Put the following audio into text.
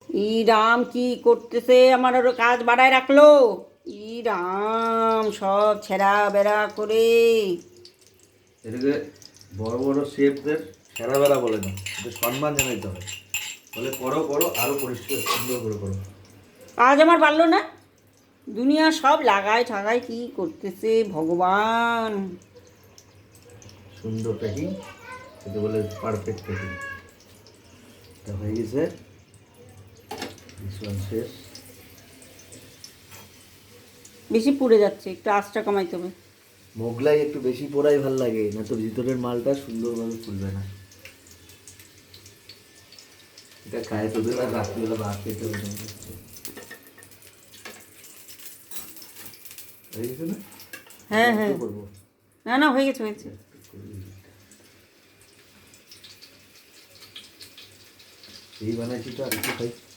ই রাম কি করতেছে, আমার আরো কাজ বাড়ায় রাখলো। ই রাম সব ছেঁড়া বেড়া করে। এটাকে বড় বড় শেফদের সেরা বেড়া বলে না, এটা সম্মান জানাইতে হবে। বলে করো করো, আরো পরিষ্কার সুন্দর করে করো। কাজ আমার পারলো না। দুনিয়া সব লাগায় ঠাগায় কি করতেছে ভগবান। সুন্দর প্যাকিং, এটা বলে পারফেক্ট প্যাকিং। এটা হয়ে গেছে, শেষ। বেশি পুড়ে যাচ্ছে, একটু আঁচটা কমাইতে হবে। মোগলাই একটু বেশি পোড়াই ভাল লাগে, না তো ভিতরের মালটা সুন্দরভাবে ফুলবে না। এটা খায় তোদের আর রাত্রিবেলা ভাত খেতে হবে না। হয়ে গেছে না? হ্যাঁ হ্যাঁ, একটু করবো। না না, হয়ে গেছে হয়েছে। এই বানাইছি তো, আর একটু খাই।